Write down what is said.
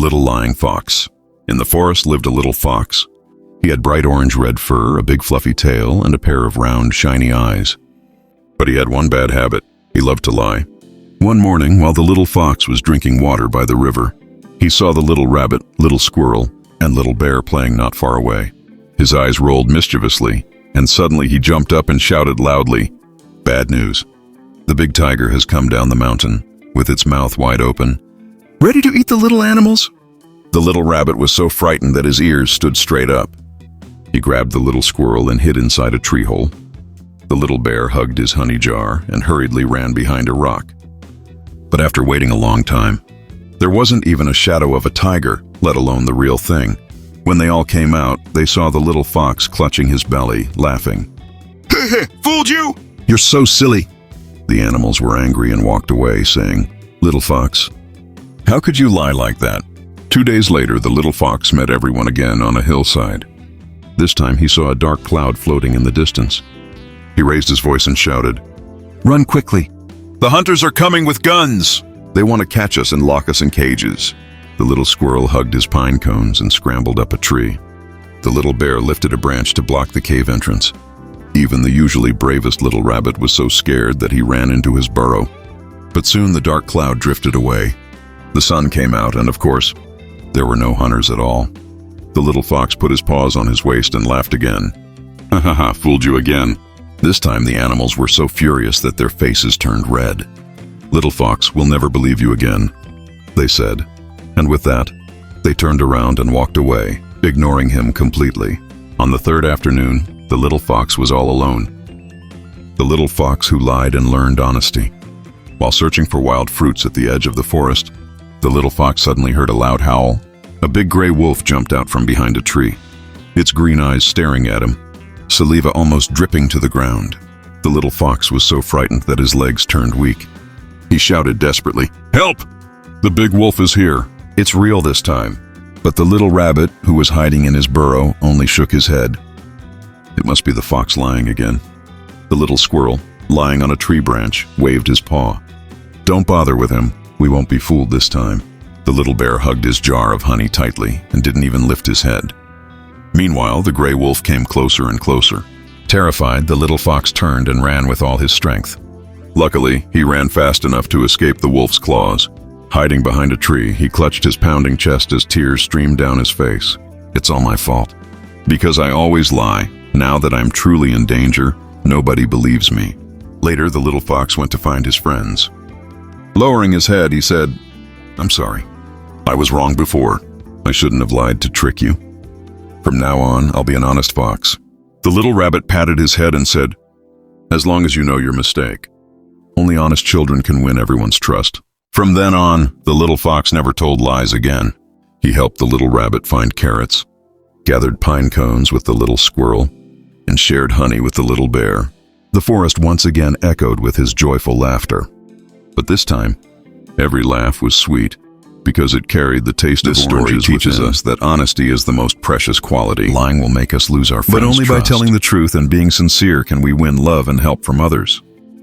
Little Lying Fox. In the forest lived a little fox. He had bright orange-red fur, a big fluffy tail, and a pair of round, shiny eyes. But he had one bad habit. He loved to lie. One morning, while the little fox was drinking water by the river, he saw the little rabbit, little squirrel, and little bear playing not far away. His eyes rolled mischievously, and suddenly he jumped up and shouted loudly, "Bad news. The big tiger has come down the mountain, with its mouth wide open, ready to eat the little animals." The little rabbit was so frightened that his ears stood straight up. He grabbed the little squirrel and hid inside a tree hole. The little bear hugged his honey jar and hurriedly ran behind a rock. But after waiting a long time, there wasn't even a shadow of a tiger, let alone the real thing. When they all came out, they saw the little fox clutching his belly, laughing. "Fooled you! You're so silly!" The animals were angry and walked away, saying, "Little fox, how could you lie like that?" 2 days later, the little fox met everyone again on a hillside. This time he saw a dark cloud floating in the distance. He raised his voice and shouted, "Run quickly! The hunters are coming with guns! They want to catch us and lock us in cages." The little squirrel hugged his pine cones and scrambled up a tree. The little bear lifted a branch to block the cave entrance. Even the usually bravest little rabbit was so scared that he ran into his burrow. But soon the dark cloud drifted away. The sun came out, and of course, there were no hunters at all. The little fox put his paws on his waist and laughed again. "Ha ha ha, fooled you again." This time the animals were so furious that their faces turned red. "Little fox, we'll never believe you again," they said. And with that, they turned around and walked away, ignoring him completely. On the third afternoon, the little fox was all alone. The little fox who lied and learned honesty. While searching for wild fruits at the edge of the forest, the little fox suddenly heard a loud howl. A big gray wolf jumped out from behind a tree, its green eyes staring at him, saliva almost dripping to the ground. The little fox was so frightened that his legs turned weak. He shouted desperately, "Help! The big wolf is here. It's real this time." But the little rabbit, who was hiding in his burrow, only shook his head. It must be the fox lying again. The little squirrel, lying on a tree branch, waved his paw. "Don't bother with him. We won't be fooled this time." The little bear hugged his jar of honey tightly and didn't even lift his head. Meanwhile, the gray wolf came closer and closer. Terrified, the little fox turned and ran with all his strength. Luckily, he ran fast enough to escape the wolf's claws. Hiding behind a tree, he clutched his pounding chest as tears streamed down his face. "It's all my fault. Because I always lie. Now that I'm truly in danger, nobody believes me." Later, the little fox went to find his friends. Lowering his head, he said, "I'm sorry. I was wrong before. I shouldn't have lied to trick you. From now on, I'll be an honest fox." The little rabbit patted his head and said, "As long as you know your mistake. Only honest children can win everyone's trust." From then on, the little fox never told lies again. He helped the little rabbit find carrots, gathered pine cones with the little squirrel, and shared honey with the little bear. The forest once again echoed with his joyful laughter. But this time, every laugh was sweet, because it carried the taste of oranges. This story teaches us that honesty is the most precious quality. Lying will make us lose our friends' trust. But only by telling the truth and being sincere can we win love and help from others.